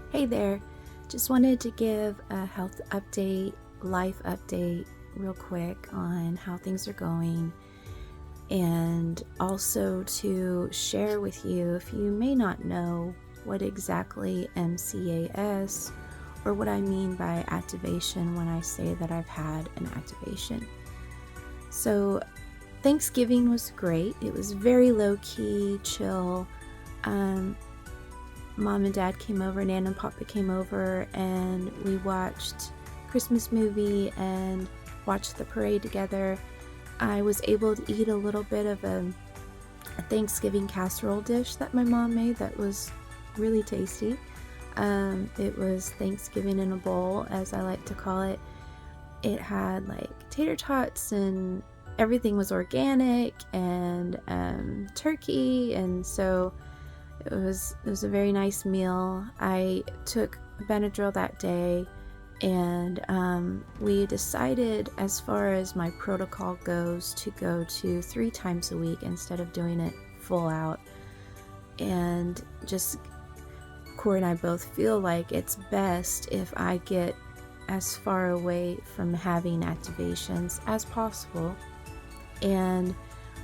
Hey there, just wanted to give a health update, life update, real quick on how things are going, and also to share with you if you may not know what exactly MCAS or what I mean by activation when I say that I've had an activation. So, Thanksgiving was great. It was very low key, chill. Mom and Dad came over, Nan and Papa came over, and we watched Christmas movie and watched the parade together. I was able to eat a little bit of a Thanksgiving casserole dish that my mom made that was really tasty. It was Thanksgiving in a bowl, as I like to call it. It had like tater tots and everything was organic and turkey, and so it was a very nice meal. I took Benadryl that day, and we decided, as far as my protocol goes, to go to 3 times a week instead of doing it full out. And just Corey and I both feel like it's best if I get as far away from having activations as possible. And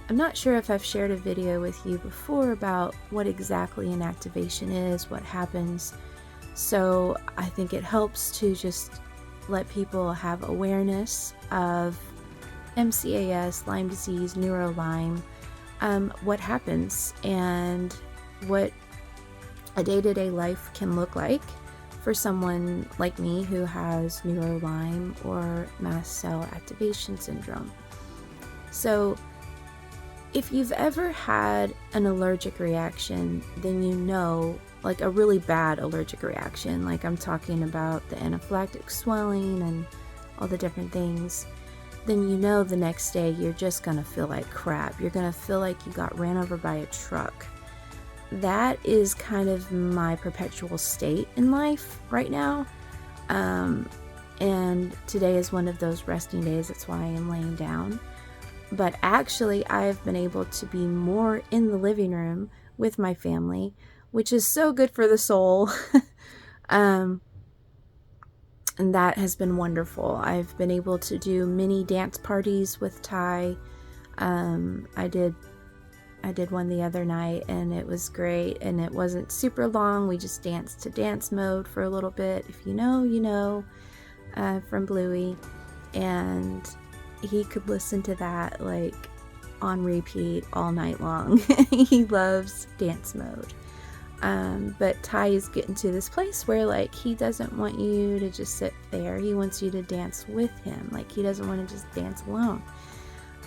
I'm not sure if I've shared a video with you before about what exactly an activation is, what happens. So I think it helps to just let people have awareness of MCAS, Lyme disease, Neuro-lyme, what happens and what a day-to-day life can look like for someone like me who has Neuro-lyme or mast cell activation syndrome. So if you've ever had an allergic reaction, then you know, like a really bad allergic reaction, like I'm talking about the anaphylactic swelling and all the different things, then you know the next day you're just gonna feel like crap. You're gonna feel like you got ran over by a truck. That is kind of my perpetual state in life right now. And today is one of those resting days. That's why I am laying down. But actually, I've been able to be more in the living room with my family, which is so good for the soul. And that has been wonderful. I've been able to do mini dance parties with Ty. I did one the other night, and it was great, and it wasn't super long. We just danced to dance mode for a little bit. If you know, you know, from Bluey. And he could listen to that like on repeat all night long. He loves dance mode. But Ty is getting to this place where like he doesn't want you to just sit there. He wants you to dance with him. Like he doesn't want to just dance alone.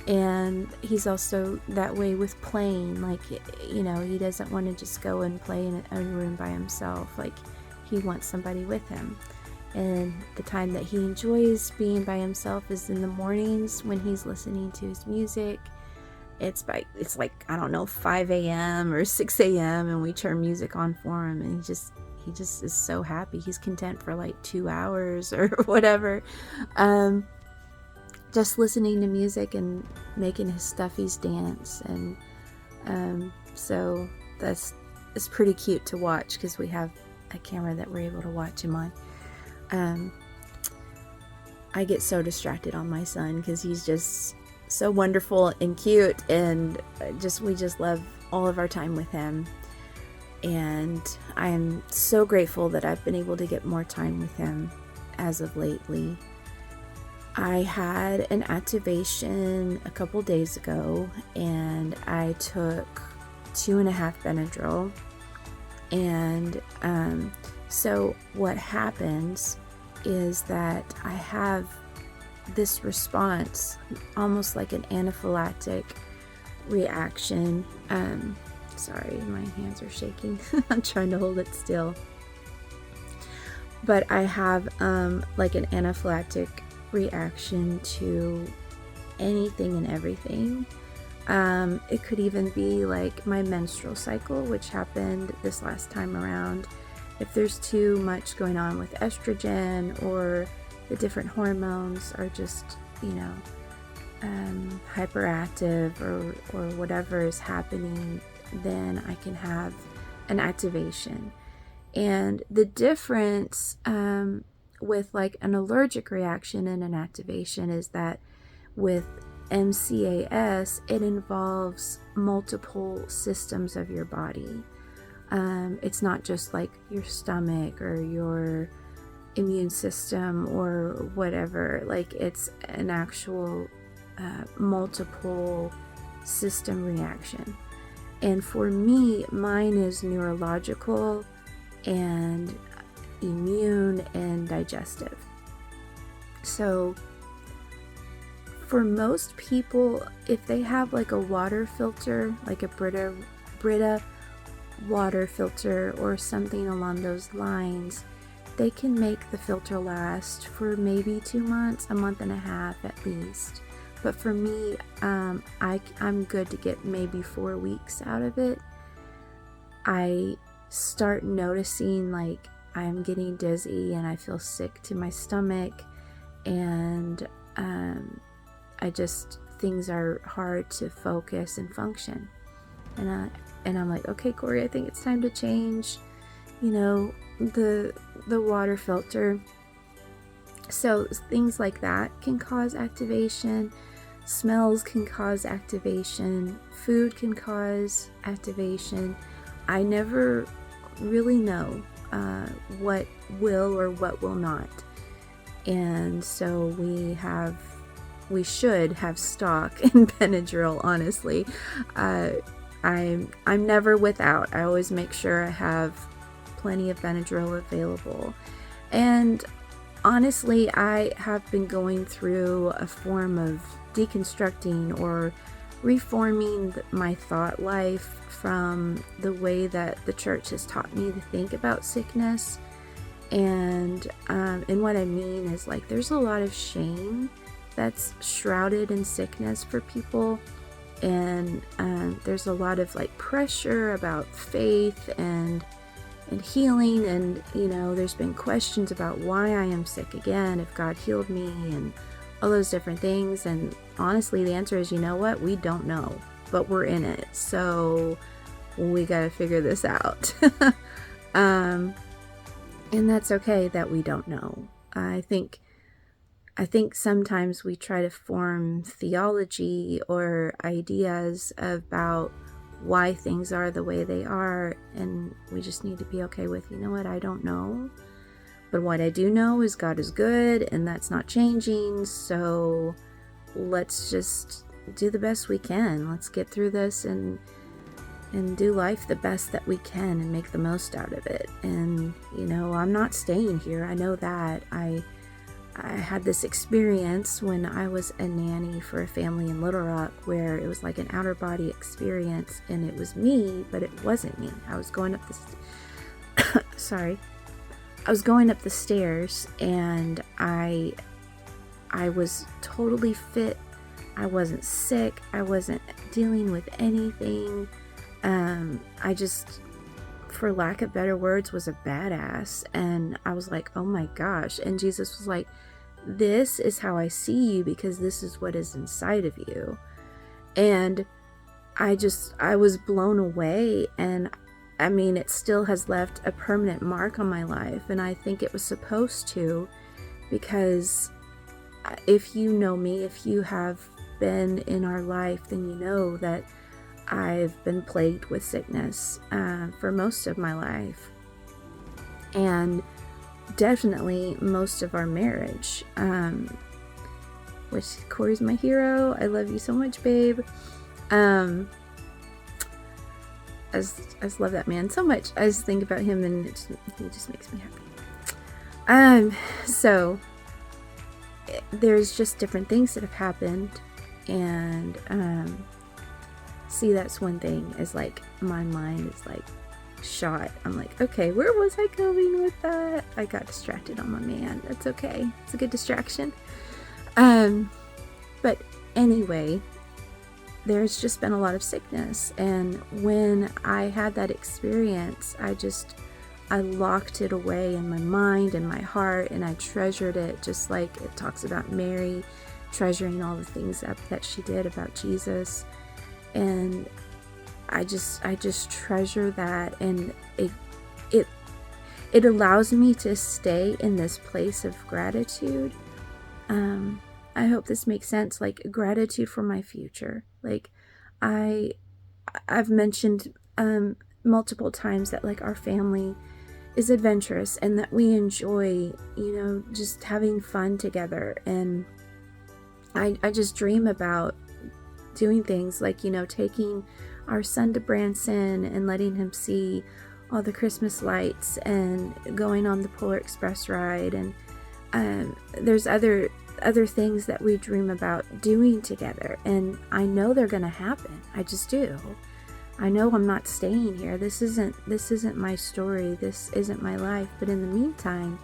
And he's also that way with playing. Like, you know, he doesn't want to just go and play in a room by himself. Like he wants somebody with him. And the time that he enjoys being by himself is in the mornings when he's listening to his music. It's like, I don't know, 5 a.m. or 6 a.m. and we turn music on for him, and he just is so happy. He's content for like 2 hours or whatever. Just listening to music and making his stuffies dance. And so it's pretty cute to watch because we have a camera that we're able to watch him on. I get so distracted on my son because he's just so wonderful and cute, and we just love all of our time with him. And I am so grateful that I've been able to get more time with him as of lately. I had an activation a couple days ago, and I took 2.5 Benadryl. And so what happens is that I have this response, almost like an anaphylactic reaction. Sorry, my hands are shaking. I'm trying to hold it still. But I have like an anaphylactic reaction to anything and everything. It could even be like my menstrual cycle, which happened this last time around. If there's too much going on with estrogen, or the different hormones are just, you know, hyperactive or whatever is happening, then I can have an activation. And the difference with like an allergic reaction and an activation is that with MCAS, it involves multiple systems of your body. It's not just like your stomach or your immune system or whatever. Like, it's an actual multiple system reaction. And for me, mine is neurological and immune and digestive. So for most people, if they have like a water filter, like a Brita water filter or something along those lines, they can make the filter last for maybe 2 months, a month and a half at least. But for me, I'm good to get maybe 4 weeks out of it. I start noticing like I'm getting dizzy and I feel sick to my stomach, and things are hard to focus and function. And I'm like, okay, Corey, I think it's time to change, the water filter. So things like that can cause activation. Smells can cause activation. Food can cause activation. I never really know what will or what will not. And so we should have stock in Benadryl, honestly. I'm never without. I always make sure I have plenty of Benadryl available. And honestly, I have been going through a form of deconstructing or reforming my thought life from the way that the church has taught me to think about sickness. And what I mean is, like, there's a lot of shame that's shrouded in sickness for people. And there's a lot of like pressure about faith and healing, and there's been questions about why I am sick again, if God healed me, and all those different things. And honestly, the answer is, what? We don't know, but we're in it, so we gotta figure this out. And that's okay that we don't know. I think sometimes we try to form theology or ideas about why things are the way they are, and we just need to be okay with, what, I don't know. But what I do know is God is good, and that's not changing, so let's just do the best we can. Let's get through this and do life the best that we can and make the most out of it. And, I'm not staying here. I know that. I had this experience when I was a nanny for a family in Little Rock where it was like an outer body experience, and it was me, but it wasn't me. I was going up the stairs, and I was totally fit. I wasn't sick. I wasn't dealing with anything. I just, for lack of better words, was a badass. And I was like, oh my gosh. And Jesus was like, this is how I see you, because this is what is inside of you. And I was blown away. And I mean, it still has left a permanent mark on my life. And I think it was supposed to, because if you know me, if you have been in our life, then you know that I've been plagued with sickness for most of my life, and definitely most of our marriage, which Corey's my hero. I love you so much, babe. I just love that man so much. I just think about him, and he just makes me happy. So there's just different things that have happened, and see, that's one thing, is like my mind is like shot. I'm like, okay, where was I going with that? I got distracted on my man. That's okay. It's a good distraction. But anyway, there's just been a lot of sickness, and when I had that experience, I locked it away in my mind and my heart, and I treasured it, just like it talks about Mary treasuring all the things that she did about Jesus. And I just treasure that, and it it allows me to stay in this place of gratitude. I hope this makes sense. Like, gratitude for my future. Like, I've mentioned multiple times that, like, our family is adventurous and that we enjoy, just having fun together. And I just dream about doing things like, taking our son to Branson and letting him see all the Christmas lights and going on the Polar Express ride. And there's other things that we dream about doing together, and I know they're going to happen. I just do. I know I'm not staying here. This isn't my story. This isn't my life. But in the meantime,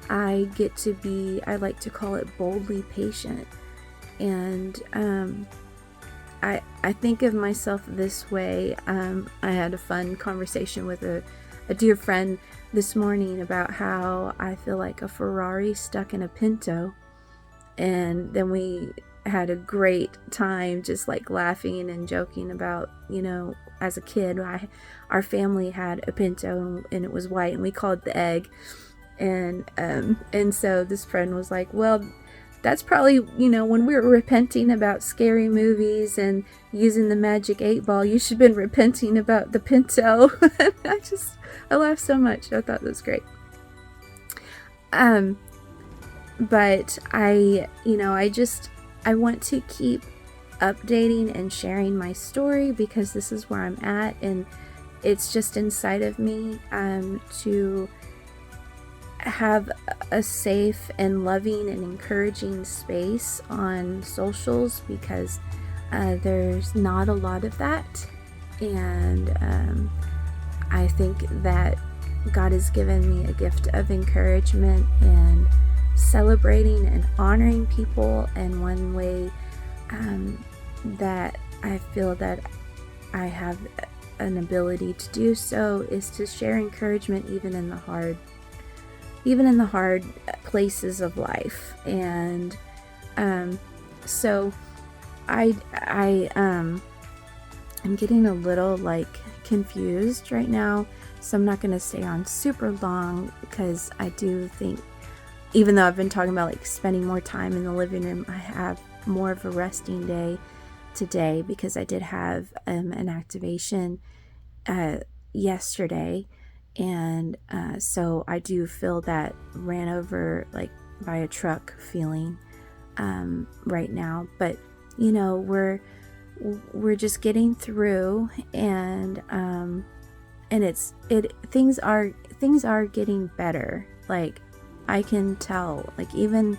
I get to be, I like to call it, boldly patient. And I think of myself this way. I had a fun conversation with a dear friend this morning about how I feel like a Ferrari stuck in a Pinto. And then we had a great time just like laughing and joking about, as a kid, our family had a Pinto and it was white and we called it the egg. And so this friend was like, well, that's probably, when we were repenting about scary movies and using the magic 8-ball, you should have been repenting about the Pinto. I laughed so much. I thought that was great. But I want to keep updating and sharing my story because this is where I'm at, and it's just inside of me to have a safe and loving and encouraging space on socials, because there's not a lot of that. And I think that God has given me a gift of encouragement and celebrating and honoring people. And one way that I feel that I have an ability to do so is to share encouragement even in the hard places of life. And so I'm getting a little confused right now, so I'm not going to stay on super long, because I do think, even though I've been talking about spending more time in the living room, I have more of a resting day today because I did have an activation yesterday. And so I do feel that ran over by a truck feeling right now. But we're just getting through, and things are getting better. I can tell, even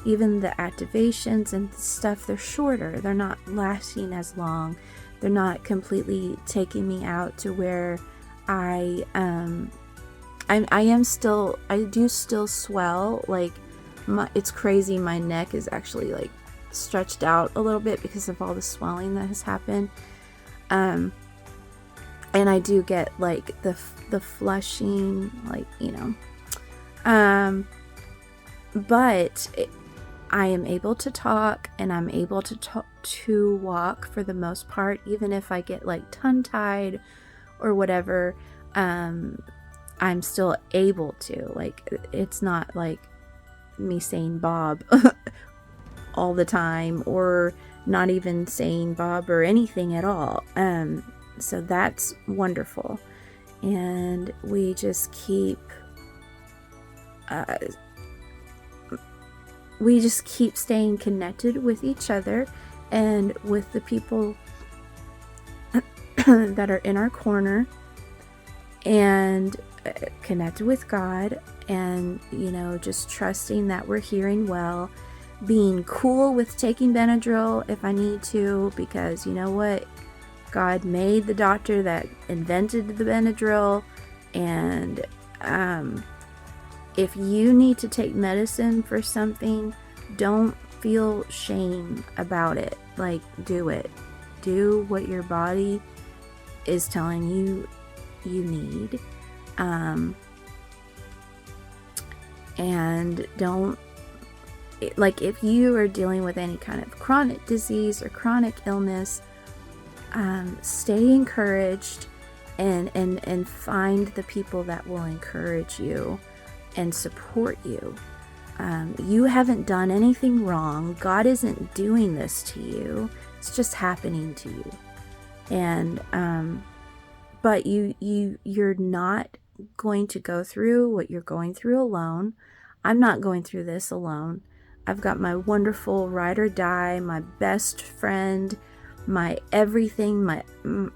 the activations and stuff, they're shorter. They're not lasting as long. They're not completely taking me out to where I do still swell. It's crazy. My neck is actually stretched out a little bit because of all the swelling that has happened. And I do get the flushing, but I am able to talk, and I'm able to walk for the most part, even if I get tongue-tied or whatever. I'm still able to, it's not me saying Bob all the time, or not even saying Bob or anything at all. So that's wonderful. And we just keep staying connected with each other and with the people that are in our corner, and connected with God, and just trusting that we're hearing well, being cool with taking Benadryl if I need to, because you know what, God made the doctor that invented the Benadryl. And if you need to take medicine for something, don't feel shame about it. Do it. Do what your body is telling you need. And don't, if you are dealing with any kind of chronic disease or chronic illness, stay encouraged. and find the people that will encourage you and support you. You haven't done anything wrong. God isn't doing this to you. It's just happening to you. And but you're not going to go through what you're going through alone. I'm not going through this alone. I've got my wonderful ride or die, my best friend, my everything.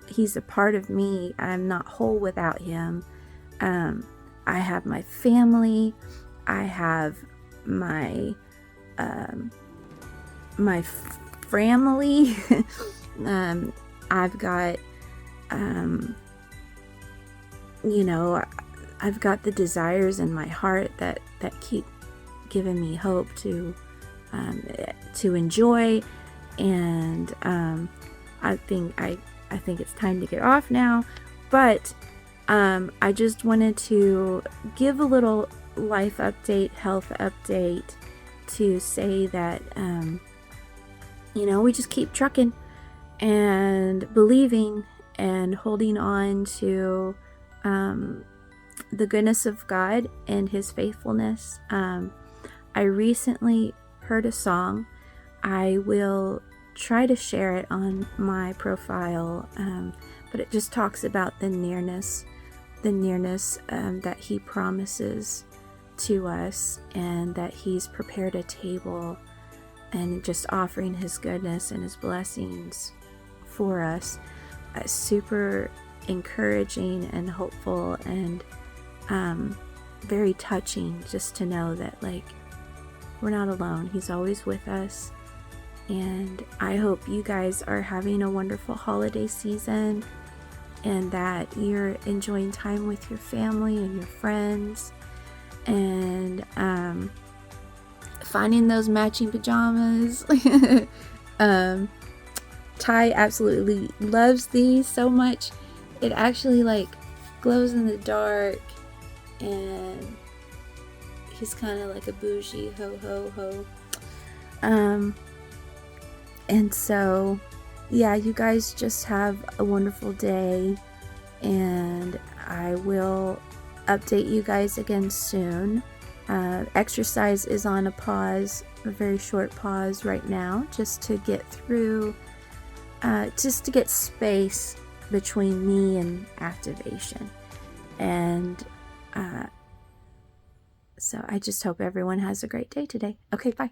He's a part of me. I'm not whole without him. I have my family. I have my my family. I've got I've got the desires in my heart that keep giving me hope to enjoy. And I think it's time to get off now, but I just wanted to give a little life update, health update, to say that we just keep trucking and believing and holding on to the goodness of God and his faithfulness. I recently heard a song. I will try to share it on my profile, but it just talks about the nearness that he promises to us, and that he's prepared a table and just offering his goodness and his blessings for us. Super encouraging and hopeful, and very touching just to know that we're not alone. He's always with us. And I hope you guys are having a wonderful holiday season, and that you're enjoying time with your family and your friends, and finding those matching pajamas. Ty absolutely loves these so much. It actually glows in the dark, and he's kind of like a bougie ho. And so, yeah, you guys just have a wonderful day, and I will update you guys again soon. Exercise is on a pause, a very short pause right now, just to get through, just to get space between me and activation. And so I just hope everyone has a great day today. Okay, bye.